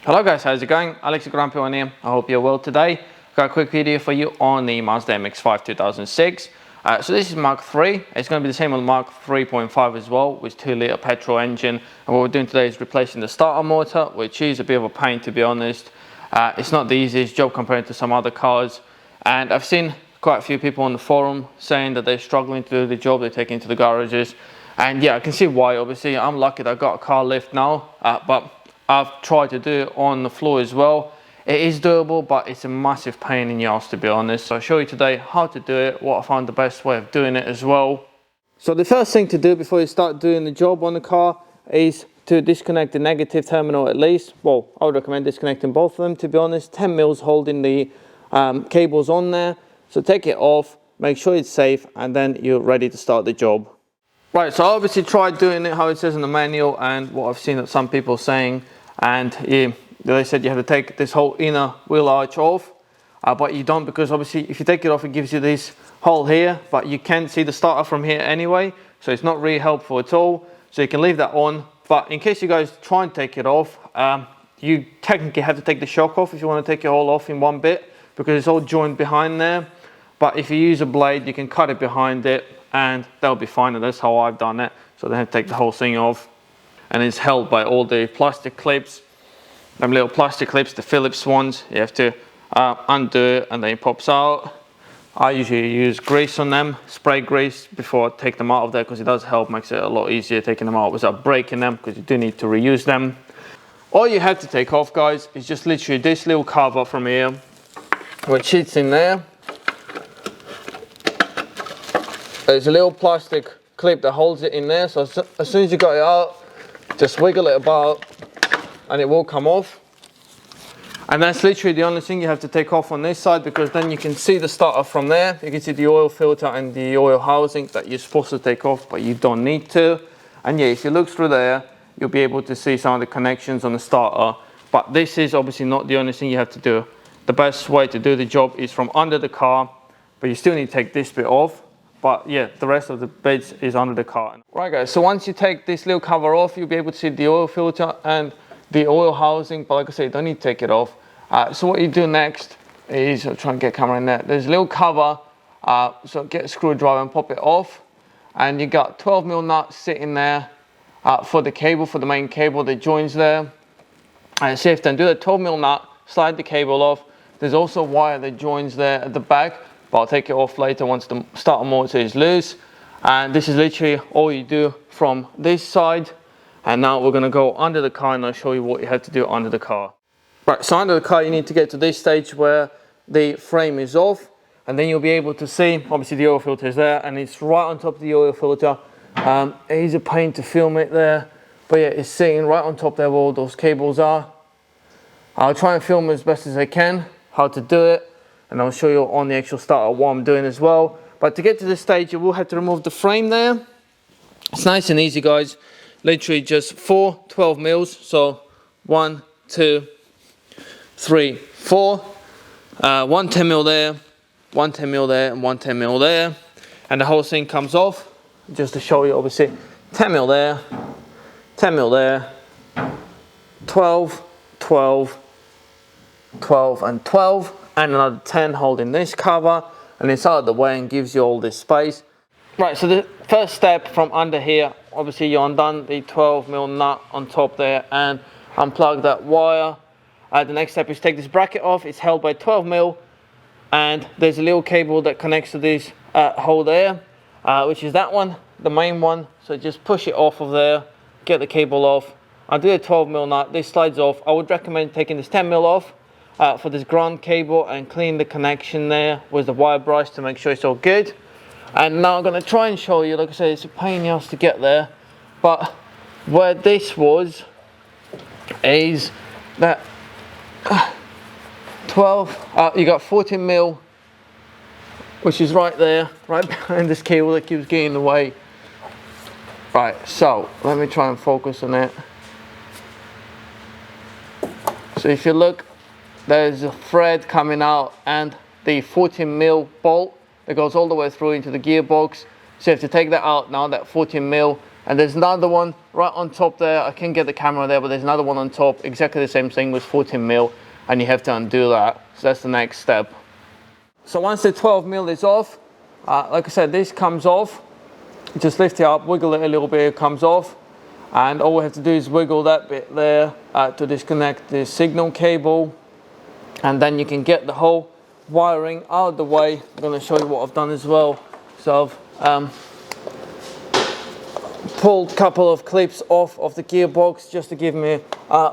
Hello guys, how's it going? AlexTheGrumpyOne here. I hope you're well today. Got a quick video for you on the Mazda MX-5 2006. So this is Mark 3. It's going to be the same on Mark 3.5 as well, with 2-litre petrol engine. And what we're doing today is replacing the starter motor, which is a bit of a pain, to be honest. It's not the easiest job compared to some other cars. And I've seen quite a few people on the forum saying that they're struggling to do the job. They take it into the garages. And yeah, I can see why. Obviously, I'm lucky that I've got a car lift now, but I've tried to do it on the floor as well. It is doable, but it's a massive pain in the ass, to be honest. So I'll show you today how to do it, what I found the best way of doing it as well. So the first thing to do before you start doing the job on the car is to disconnect the negative terminal at least. Well, I would recommend disconnecting both of them, to be honest. 10 mils holding the cables on there. So take it off, make sure it's safe, and then you're ready to start the job. Right, so I obviously tried doing it how it says in the manual and what I've seen that some people saying, and they said you have to take this whole inner wheel arch off, but you don't, because obviously if you take it off it gives you this hole here, but you can't see the starter from here anyway, so it's not really helpful at all. So you can leave that on, but in case you guys try and take it off, you technically have to take the shock off if you want to take it all off in one bit, because it's all joined behind there. But if you use a blade, you can cut it behind it and that'll be fine, and that's how I've done it. So they have to take the whole thing off, and it's held by all the plastic clips, them little plastic clips, the Phillips ones. You have to undo it and then it pops out. I usually use grease on them, spray grease, before I take them out of there, because it does help, makes it a lot easier taking them out without breaking them, because you do need to reuse them. All you have to take off, guys, is just literally this little cover from here, which sits in there. There's a little plastic clip that holds it in there, so as soon as you got it out, just wiggle it about and it will come off. And that's literally the only thing you have to take off on this side, because then you can see the starter from there. You can see the oil filter and the oil housing that you're supposed to take off, but you don't need to. And yeah, if you look through there, you'll be able to see some of the connections on the starter. But this is obviously not the only thing you have to do. The best way to do the job is from under the car, but you still need to take this bit off. But yeah, the rest of the bits is under the car. Right guys, so once you take this little cover off, you'll be able to see the oil filter and the oil housing, but like I said, you don't need to take it off. So what you do next is, I'll try and get camera in there. There's a little cover, so get a screwdriver and pop it off. And you got 12mm nut sitting there for the cable, for the main cable that joins there. And see if then do the 12mm nut, slide the cable off. There's also a wire that joins there at the back, but I'll take it off later once the starter motor is loose. And this is literally all you do from this side. And now we're going to go under the car and I'll show you what you have to do under the car. Right, so under the car you need to get to this stage where the frame is off, and then you'll be able to see, obviously the oil filter is there and it's right on top of the oil filter. It is a pain to film it there, but yeah, it's sitting right on top there where all those cables are. I'll try and film as best as I can how to do it, and I'll show you on the actual starter what I'm doing as well. But to get to this stage you will have to remove the frame there. It's nice and easy, guys. Literally just 4 12mm, so 1, 2, 3, 4. 1 10mm there, 1 10mm there, and 1 10mm there. And the whole thing comes off. Just to show you, obviously, 10mm there, 10mm there, 12, 12, 12, and 12. And another 10 holding this cover, and it's out of the way and gives you all this space. Right, so the first step from under here, obviously you undone the 12mm nut on top there and unplug that wire. The next step is take this bracket off. It's held by 12mm, and there's a little cable that connects to this hole there, which is that one, the main one. So just push it off of there, get the cable off. I'll do a 12mm nut, this slides off. I would recommend taking this 10mm off for this ground cable and clean the connection there with the wire brush to make sure it's all good. And now I'm going to try and show you, like I said, it's a pain in the ass to get there, but where this was is that 12, you got 14mm, which is right there, right behind this cable that keeps getting in the way. Right, so let me try and focus on it. So if you look, there's a thread coming out and the 14mm bolt that goes all the way through into the gearbox. So you have to take that out now, that 14mm, And there's another one right on top there. I can't get the camera there, but there's another one on top, exactly the same thing with 14mm, and you have to undo that. So that's the next step. So once the 12mm is off, like I said, this comes off. Just lift it up, wiggle it a little bit, it comes off. And all we have to do is wiggle that bit there to disconnect the signal cable. And then you can get the whole wiring out of the way. I'm going to show you what I've done as well. So I've pulled a couple of clips off of the gearbox just to give me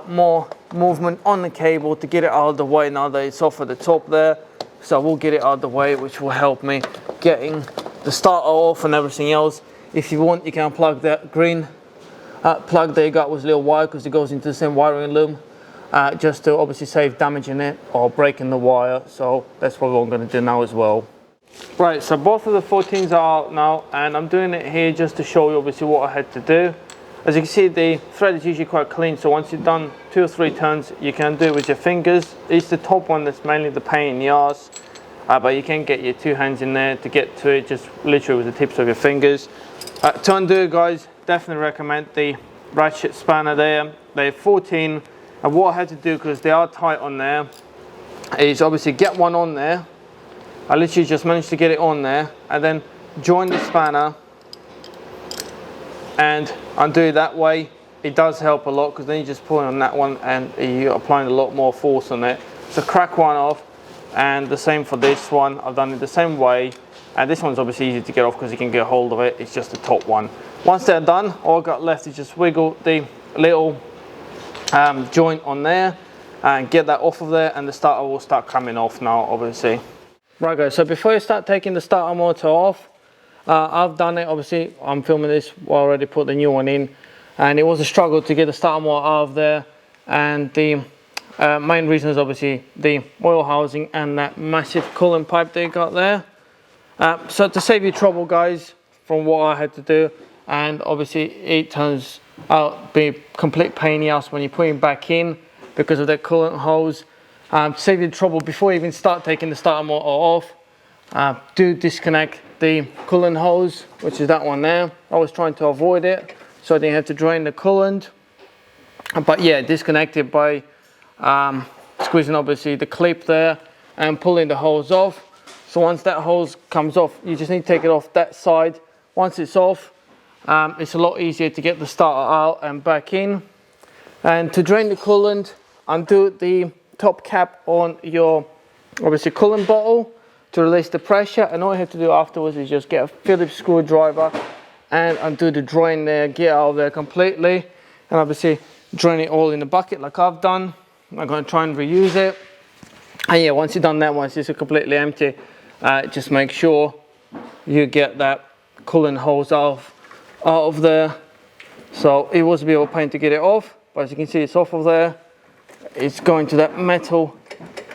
more movement on the cable to get it out of the way now that it's off at the top there. So we'll get it out of the way, which will help me getting the starter off and everything else. If you want, you can unplug that green plug that you got with a little wire, because it goes into the same wiring loom, just to obviously save damaging it or breaking the wire. So that's what I'm going to do now as well. Right, so both of the 14s are out now, and I'm doing it here just to show you obviously what I had to do. As you can see, the thread is usually quite clean, so once you've done 2 or 3 turns, you can do it with your fingers. It's the top one that's mainly the pain in the ass, but you can get your 2 hands in there to get to it, just literally with the tips of your fingers. To undo, guys, definitely recommend the ratchet spanner there. They're 14, and what I had to do, because they are tight on there, is obviously get one on there. I literally just managed to get it on there, and then join the spanner and undo it that way. It does help a lot, because then you just pull on that one and you're applying a lot more force on it. So crack one off, and the same for this one. I've done it the same way, and this one's obviously easy to get off because you can get a hold of it. It's just the top one. Once they're done, all I've got left is just wiggle the little joint on there and get that off of there, and the starter will start coming off now, obviously. Right guys, so before you start taking the starter motor off, I've done it. Obviously I'm filming this, I already put the new one in, and it was a struggle to get the starter motor out of there. And the main reason is obviously the oil housing and that massive coolant pipe they got there. So to save you trouble, guys, from what I had to do, and obviously it turns out to be a complete pain in the ass when you put it back in because of that coolant hose. Save you trouble before you even start taking the starter motor off. Do disconnect the coolant hose, which is that one there. I was trying to avoid it so I didn't have to drain the coolant, but yeah, disconnect it by squeezing obviously the clip there and pulling the hose off. So once that hose comes off, you just need to take it off that side. Once it's off, it's a lot easier to get the starter out and back in. And to drain the coolant, undo the top cap on your obviously coolant bottle to release the pressure, and all you have to do afterwards is just get a Phillips screwdriver and undo the drain there, get out of there completely, and obviously drain it all in the bucket like I've done. I'm going to try and reuse it. And yeah, once you've done that, once it's completely empty, just make sure you get that coolant hose out of there. So it was a bit of a pain to get it off, but as you can see, it's off of there. It's going to that metal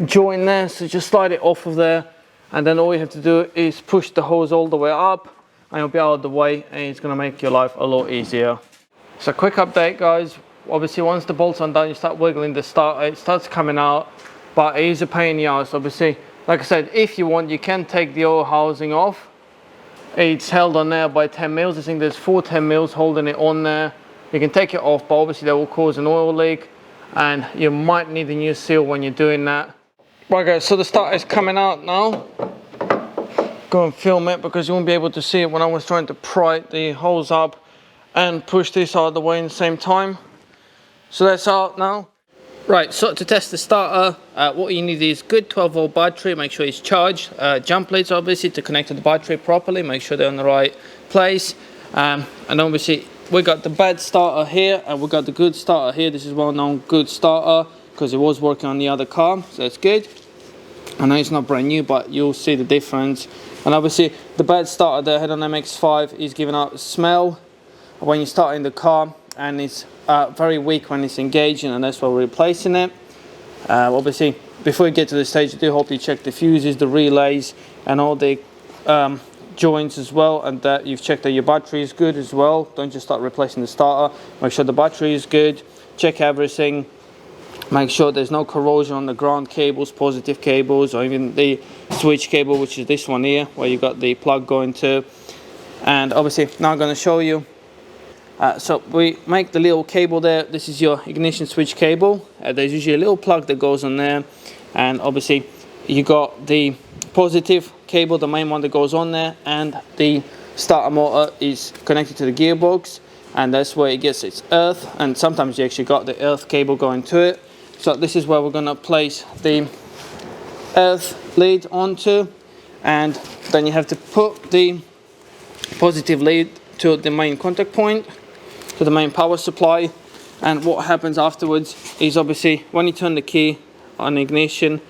joint there, so just slide it off of there, and then all you have to do is push the hose all the way up, and you'll be out of the way, and it's going to make your life a lot easier. So quick update, guys. Obviously once the bolts undone, you start wiggling the starter, it starts coming out, but it is a pain in the ass. Obviously, like I said, if you want, you can take the oil housing off. It's held on there by 10 mils. I think there's 4 10 mils holding it on there. You can take it off, but obviously that will cause an oil leak, and you might need a new seal when you're doing that. Right guys, so the starter is coming out now. Go and film it because you won't be able to see it when I was trying to pry the hose up and push this out of the way in the same time. So that's out now. Right, so to test the starter, what you need is good 12-volt battery. Make sure it's charged. Jump leads obviously to connect to the battery properly. Make sure they're in the right place. And obviously we got the bad starter here and we got the good starter here. This is well-known good starter because it was working on the other car, so that's good. I know it's not brand new, but you'll see the difference. And obviously the bad starter that I had on MX-5 is giving out a smell when you start in the car, and it's very weak when it's engaging, and that's why we're replacing it. Obviously before you get to this stage, I do hope you check the fuses, the relays, and all the joints as well, and that you've checked that your battery is good as well. Don't just start replacing the starter. Make sure the battery is good, check everything, make sure there's no corrosion on the ground cables, positive cables, or even the switch cable, which is this one here where you got the plug going to. And obviously now I'm going to show you So we make the little cable there. This is your ignition switch cable. There's usually a little plug that goes on there, and obviously you got the positive cable, the main one that goes on there, and the starter motor is connected to the gearbox, and that's where it gets its earth. And sometimes you actually got the earth cable going to it. So this is where we're going to place the earth lead onto, and then you have to put the positive lead to the main contact point, to the main power supply. And what happens afterwards is, obviously when you turn the key on ignition,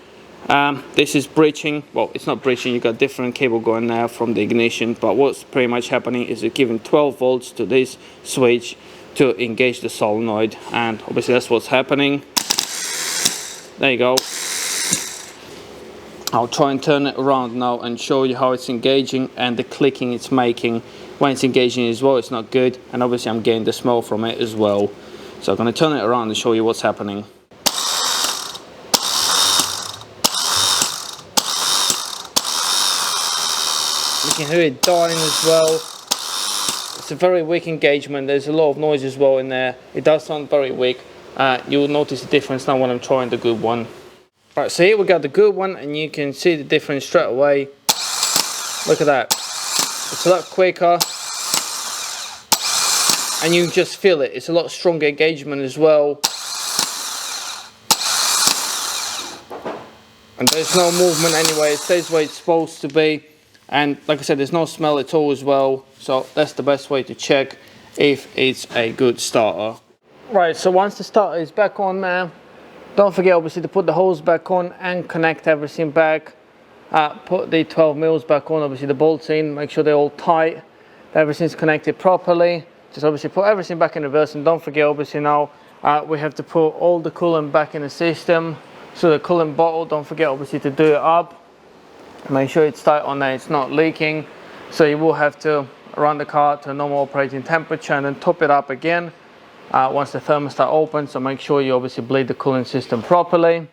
this is breaching. Well, it's not breaching, you got different cable going there from the ignition, but what's pretty much happening is you're giving 12 volts to this switch to engage the solenoid, and obviously that's what's happening. There you go. I'll try and turn it around now and show you how it's engaging and the clicking it's making. When it's engaging as well, it's not good, and obviously I'm getting the smell from it as well. So I'm going to turn it around and show you what's happening. You can hear it dying as well. It's a very weak engagement. There's a lot of noise as well in there. It does sound very weak. You'll notice the difference now when I'm trying the good one. Right, so here we got the good one, and you can see the difference straight away. Look at that. It's a lot quicker, and you just feel it. It's a lot stronger engagement as well. And there's no movement anyway. It stays where it's supposed to be. And like I said, there's no smell at all as well. So that's the best way to check if it's a good starter. Right, so once the starter is back on there, don't forget obviously to put the hose back on and connect everything back. Put the 12 mils back on, obviously the bolts in, make sure they're all tight, everything's connected properly. Just obviously put everything back in reverse, and don't forget obviously now we have to put all the coolant back in the system. So the coolant bottle, don't forget obviously to do it up. Make sure it's tight on there, it's not leaking. So you will have to run the car to normal operating temperature and then top it up again once the thermostat opens. So make sure you obviously bleed the cooling system properly.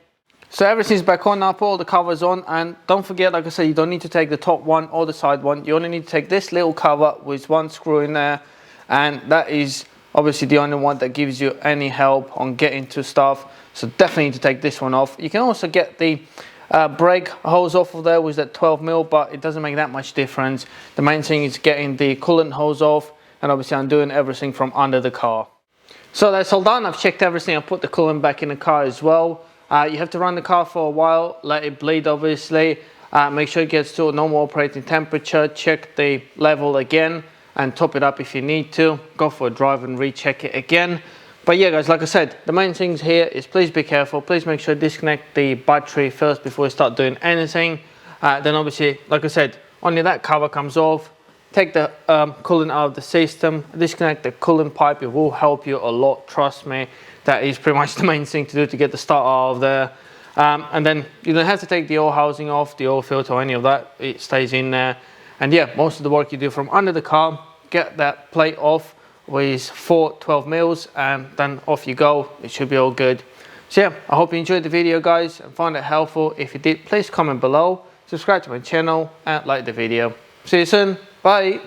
So everything's back on now, put all the covers on, and don't forget, like I said, you don't need to take the top one or the side one. You only need to take this little cover with one screw in there, and that is obviously the only one that gives you any help on getting to stuff. So definitely need to take this one off. You can also get the brake hose off of there with that 12 mil, but it doesn't make that much difference. The main thing is getting the coolant hose off, and obviously I'm doing everything from under the car. So that's all done. I've checked everything. I put the coolant back in the car as well. You have to run the car for a while, let it bleed obviously. Make sure it gets to a normal operating temperature. Check the level again and top it up if you need to. Go for a drive and recheck it again. But yeah guys, like I said, the main things here is please be careful. Please make sure to disconnect the battery first before you start doing anything. Then obviously, like I said, only that cover comes off. Take the coolant out of the system, disconnect the coolant pipe. It will help you a lot, trust me. That is pretty much the main thing to do to get the starter out of there. And then you don't have to take the oil housing off, the oil filter or any of that. It stays in there. And yeah, most of the work you do from under the car, get that plate off with 4 12 mils, and then off you go. It should be all good. So yeah, I hope you enjoyed the video guys and found it helpful. If you did, please comment below, subscribe to my channel and like the video. See you soon. Bye.